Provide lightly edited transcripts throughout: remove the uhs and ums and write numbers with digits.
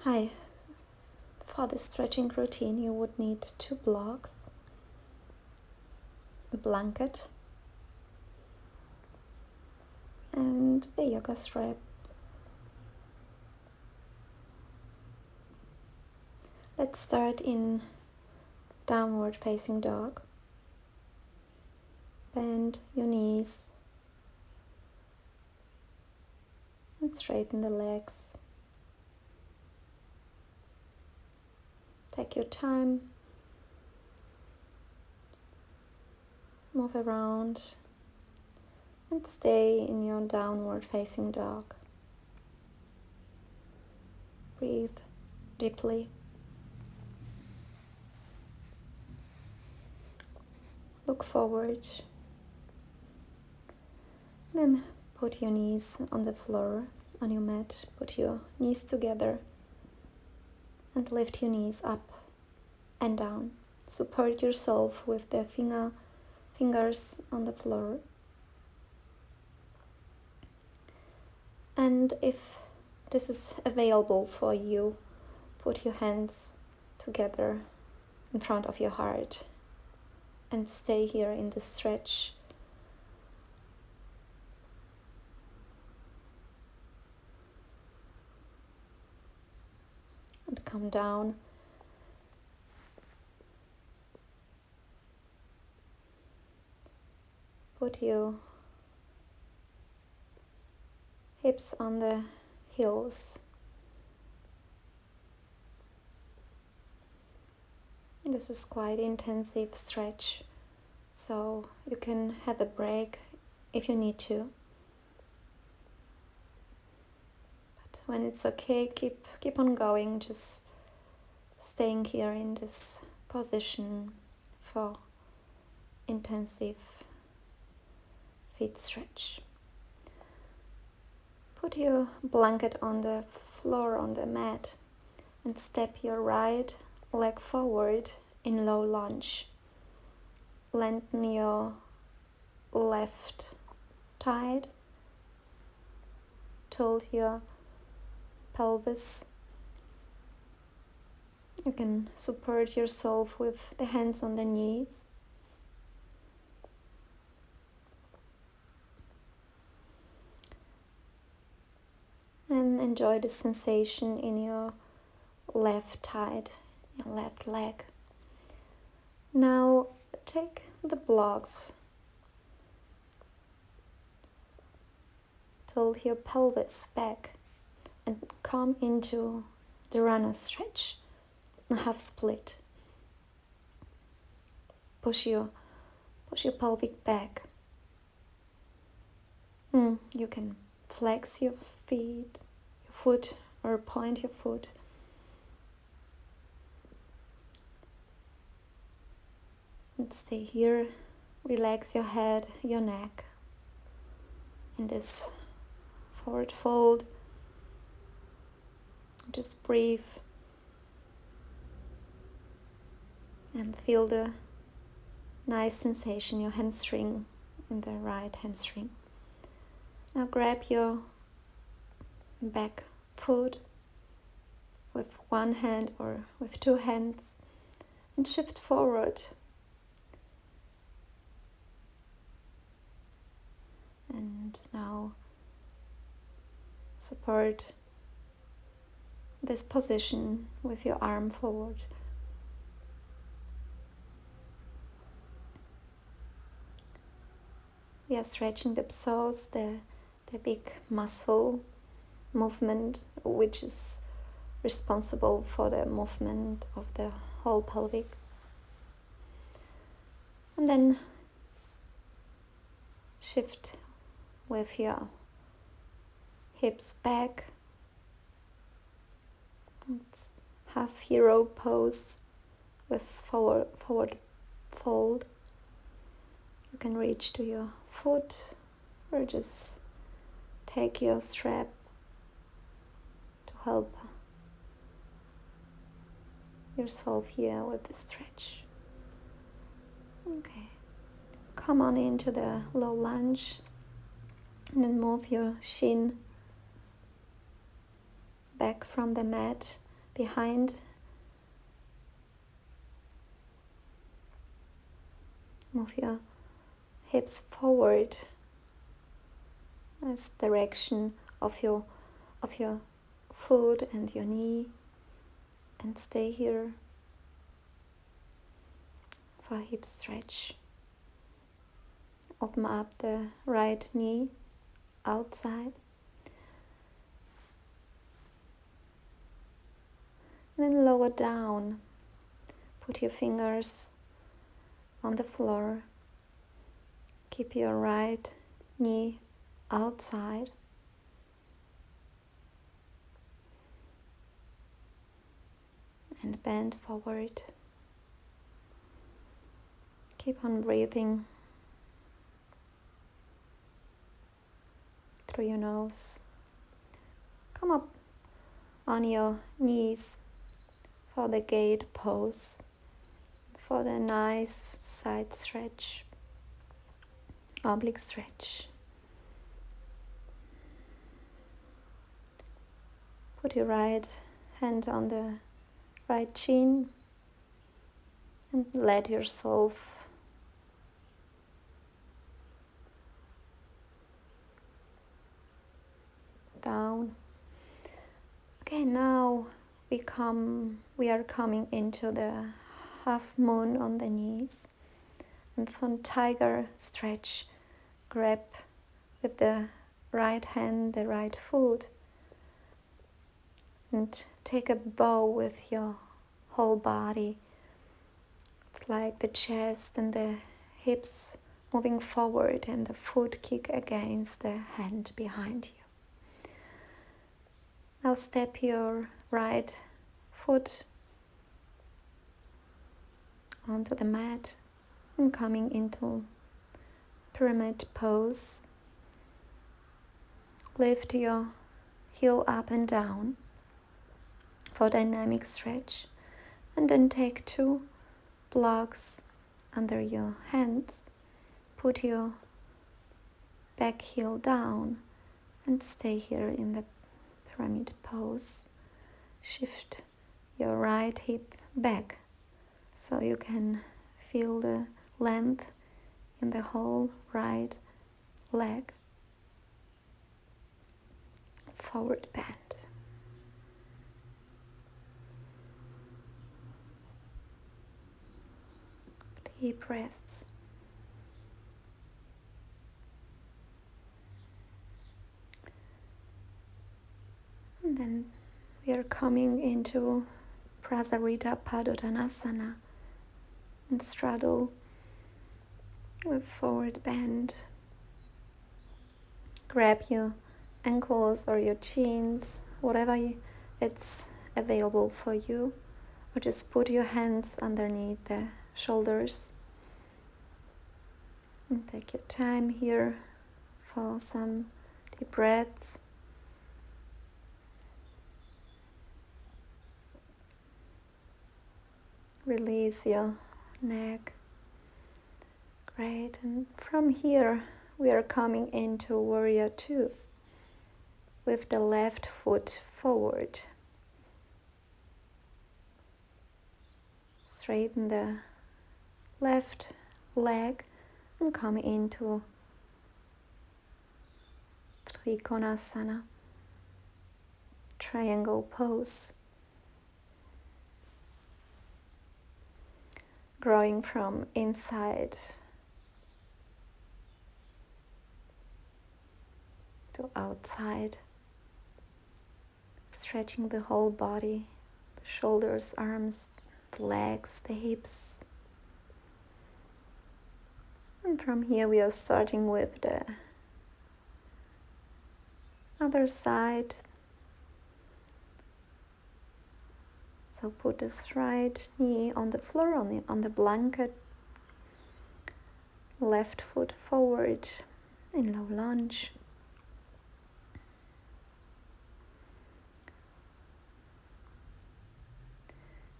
Hi. For the stretching routine, you would need 2 blocks, a blanket, and a yoga strap. Let's start in downward facing dog. Bend your knees and straighten the legs. Take your time. Move around and stay in your downward facing dog. Breathe deeply. Look forward. Then put your knees on the floor, on your mat. Put your knees together and lift your knees up and down. Support yourself with the fingers on the floor. And if this is available for you, put your hands together in front of your heart and stay here in the stretch. And come down. Put your hips on the heels. This is quite intensive stretch, so you can have a break if you need to. But when it's okay, keep on going, just staying here in this position for intensive feet stretch. Put your blanket on the floor, on the mat, and step your right leg forward in low lunge. Lengthen your left thigh, tilt your pelvis. You can support yourself with the hands on the knees. And enjoy the sensation in your left thigh, your left leg. Now take the blocks. Tilt your pelvis back and come into the runner stretch, a half split. Push your pelvic back. You can flex your feet, your foot, or point your foot. And stay here. Relax your head, your neck in this forward fold. Just breathe and feel the nice sensation, your hamstring, in the right hamstring. Now grab your back foot with one hand or with 2 hands and shift forward. And now support this position with your arm forward. We are stretching the psoas, the big muscle movement, which is responsible for the movement of the whole pelvic. And then shift with your hips back. It's half hero pose with forward fold. You can reach to your foot or just take your strap to help yourself here with the stretch. Okay. Come on into the low lunge and then move your shin back from the mat behind. Move your hips forward as direction of your foot and your knee, and stay here for a hip stretch. Open up the right knee outside. Then lower down. Put your fingers on the floor. Keep your right knee outside. And bend forward. Keep on breathing through your nose. Come up on your knees for the gate pose, for the nice side stretch, oblique stretch. Put your right hand on the right chin and let yourself down. Okay, now we are coming into the half moon on the knees, and from tiger stretch, grab with the right hand the right foot and take a bow with your whole body. It's like the chest and the hips moving forward and the foot kick against the hand behind you. Now step your right foot onto the mat and coming into pyramid pose. Lift your heel up and down for dynamic stretch, and then take 2 blocks under your hands. Put your back heel down and stay here in the pyramid pose. Shift your right hip back so you can feel the length in the whole right leg. Forward bend. Deep breaths. And then we are coming into Prasarita Padottanasana and straddle with forward bend. Grab your ankles or your chins, whatever it's available for you, or just put your hands underneath the shoulders and take your time here for some deep breaths. Release your neck. Great. And from here we are coming into Warrior 2 with the left foot forward. Straighten the left leg and come into Konasana, triangle pose. Growing from inside to outside, stretching the whole body, the shoulders, arms, the legs, the hips. And from here we are starting with the other side. So put this right knee on the floor, on the blanket. Left foot forward in low lunge.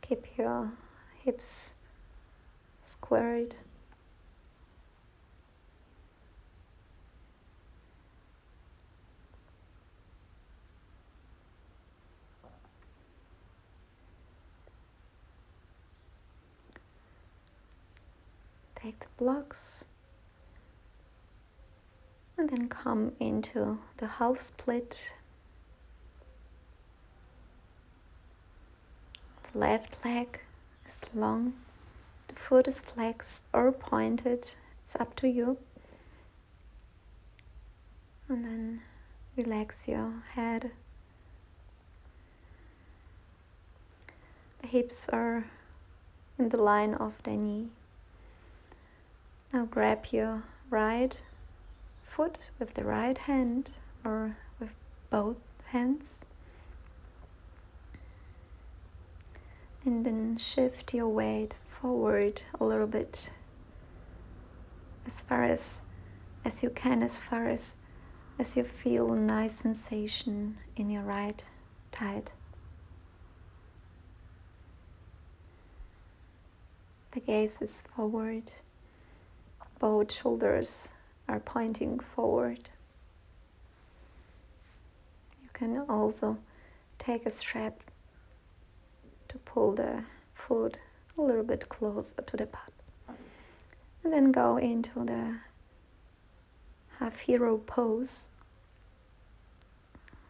Keep your hips squared. Take the blocks and then come into the half split. The left leg is long, the foot is flexed or pointed, it's up to you. And then relax your head. The hips are in the line of the knee. Now grab your right foot with the right hand or with both hands. And then shift your weight forward a little bit, as far as you can, as far as you feel a nice sensation in your right thigh. The gaze is forward, both shoulders are pointing forward. You can also take a strap to pull the foot a little bit closer to the butt. And then go into the half hero pose.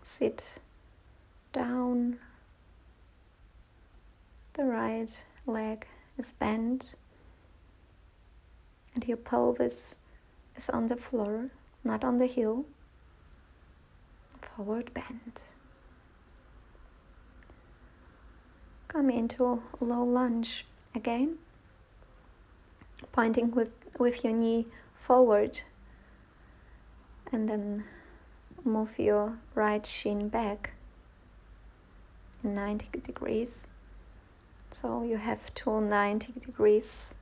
Sit down. The right leg is bent and your pelvis is on the floor, not on the heel. Forward bend. Come into low lunge again, pointing with your knee forward, and then move your right shin back in 90 degrees. So you have two 90 degrees.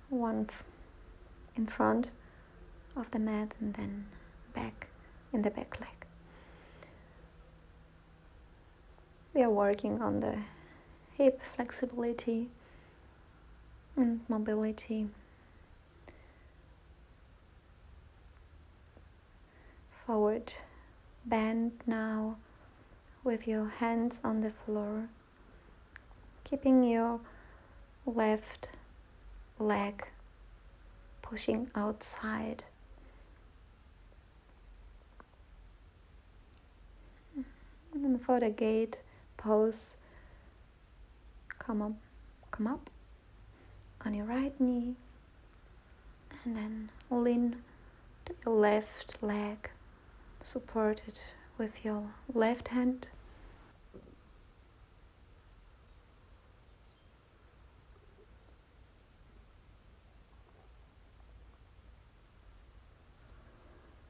One in front of the mat and then back in the back leg. We are working on the hip flexibility and mobility. Forward bend now with your hands on the floor, keeping your left leg pushing outside. And for the gate pose, come up on your right knee and then lean to your left leg, supported with your left hand.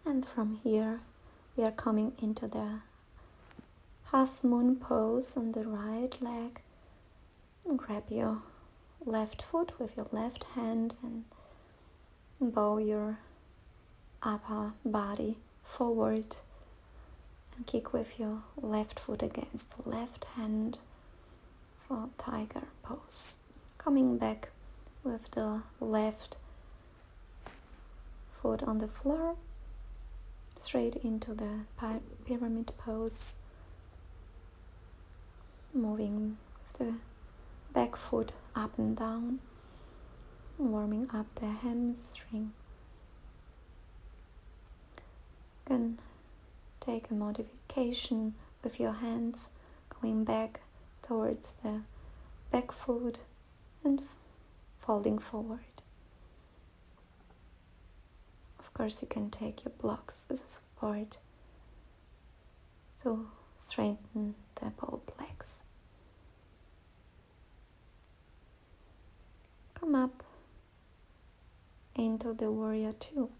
And from here we are coming into the Halfmoon Pose on the right leg. And grab your left foot with your left hand and bow your upper body forward and kick with your left foot against the left hand for tiger pose. Coming back with the left foot on the floor, straight into the pyramid pose, moving with the back foot up and down, warming up the hamstring. You can take a modification with your hands, going back towards the back foot and folding forward. Of course, you can take your blocks as a support to straighten the both legs. Come up into the warrior two.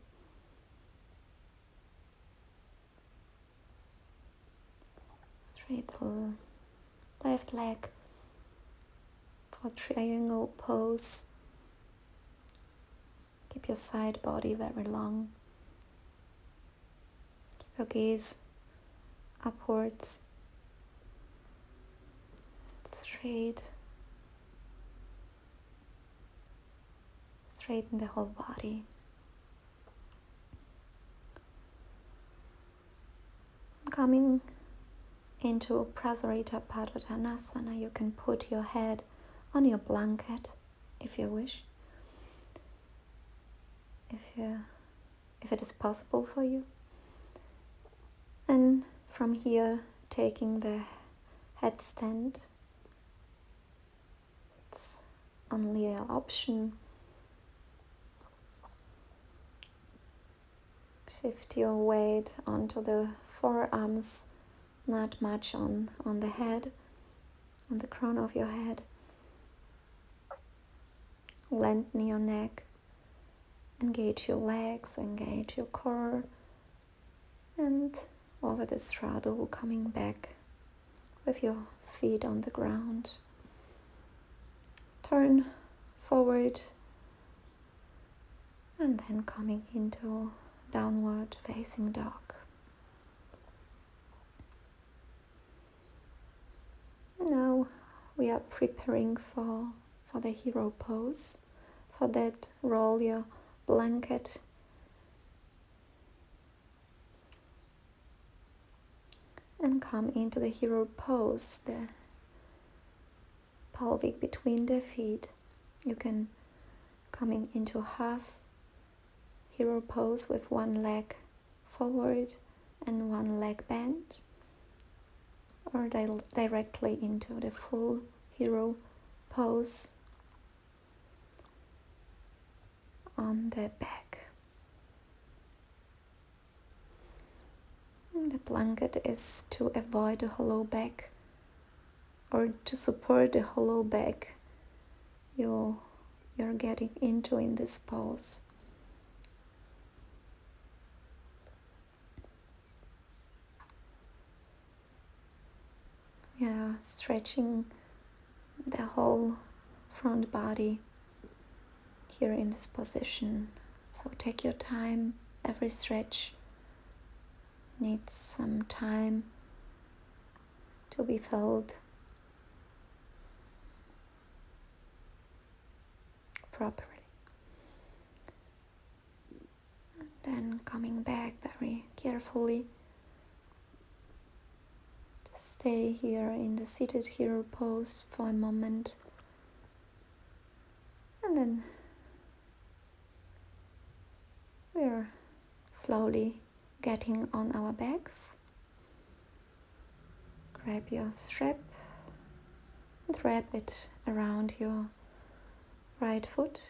Straight the left leg for triangle pose. Keep your side body very long. Keep your gaze upwards, straight. Straighten the whole body. Coming into Prasarita Padottanasana. You can put your head on your blanket if you wish, if it is possible for you. And from here, taking the headstand, it's only an option. Shift your weight onto the forearms, not much on the head, on the crown of your head. Lengthen your neck, engage your legs, engage your core, and over the straddle, coming back with your feet on the ground. Turn forward and then coming into downward facing dog. Now we are preparing for the hero pose. For that, roll your blanket and come into the hero pose, the pelvic between the feet. You can coming into half hero pose with one leg forward and one leg bent, or directly into the full hero pose on the back. The blanket is to avoid a hollow back, or to support the hollow back you're getting into in this pose. Yeah, stretching the whole front body here in this position. So take your time. Every stretch needs some time to be felt properly. And then coming back very carefully. Just stay here in the seated hero pose for a moment. And then we're slowly getting on our backs. Grab your strap and wrap it around your right foot.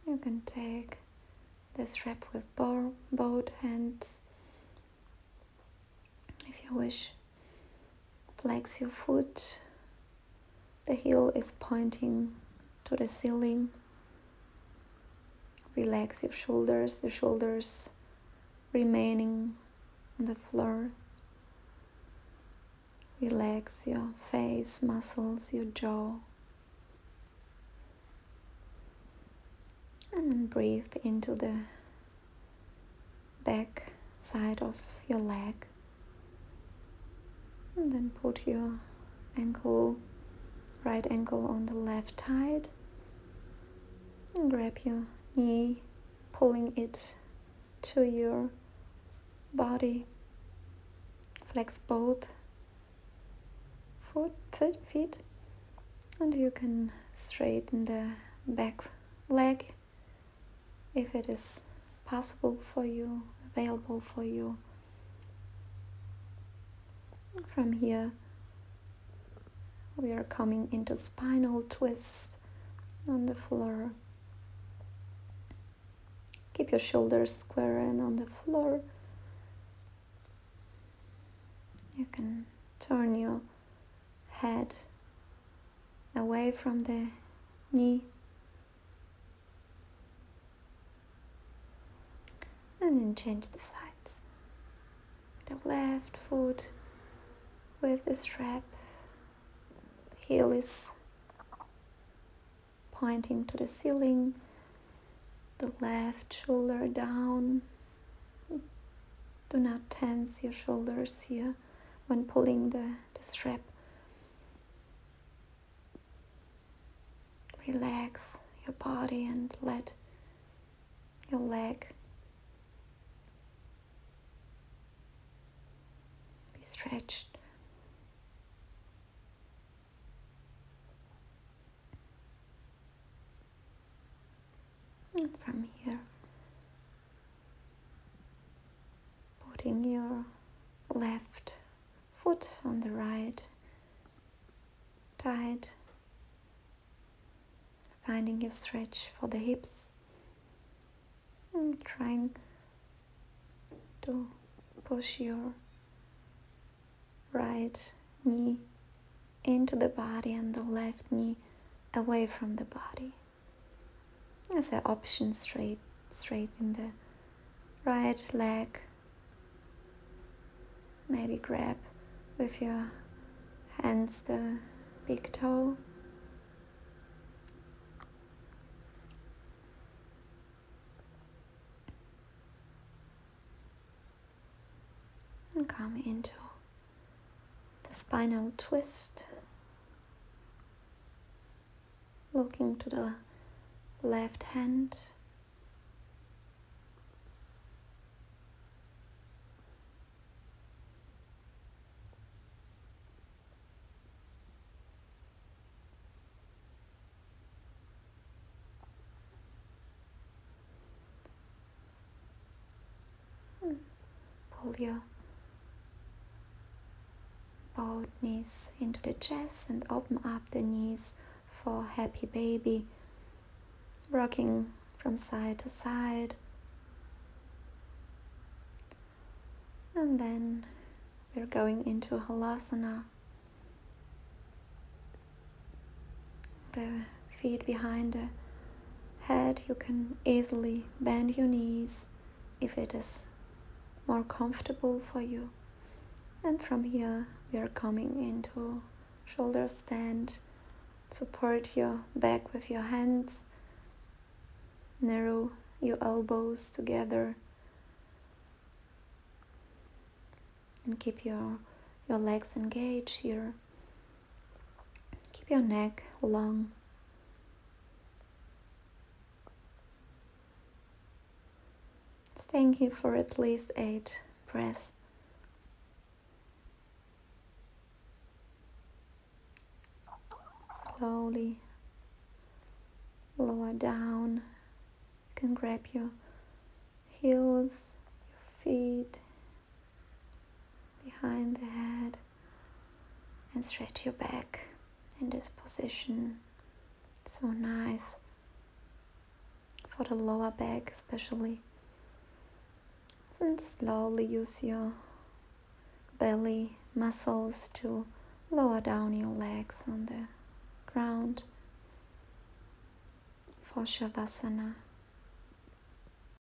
You can take the strap with both hands. If you wish, flex your foot. The heel is pointing to the ceiling. Relax your shoulders, the shoulders remaining on the floor. Relax your face muscles, your jaw. And then breathe into the back side of your leg. And then put your right ankle on the left thigh. And grab your knee, pulling it to your body. Flex both feet, and you can straighten the back leg if it is possible for you, available for you. From here, we are coming into spinal twist on the floor. Keep your shoulders square and on the floor. You can turn your head away from the knee and then change the sides. The left foot with the strap, the heel is pointing to the ceiling. The left shoulder down. Do not tense your shoulders here when pulling the strap. Relax your body and let your leg stretched. And from here, putting your left foot on the right thigh, finding your stretch for the hips, and trying to push your right knee into the body and the left knee away from the body. As an option, straighten the right leg. Maybe grab with your hands the big toe. And come into the spinal twist. Looking to the left hand. Pull your both knees into the chest and open up the knees for happy baby, rocking from side to side. And then we're going into Halasana. The feet behind the head, you can easily bend your knees if it is more comfortable for you. And from here we are coming into shoulder stand. Support your back with your hands. Narrow your elbows together. And keep your legs engaged here. Keep your neck long. Staying here for at least 8 breaths. Slowly lower down. You can grab your heels, your feet behind the head and stretch your back in this position. So nice for the lower back especially. And slowly use your belly muscles to lower down your legs on the ground for Shavasana.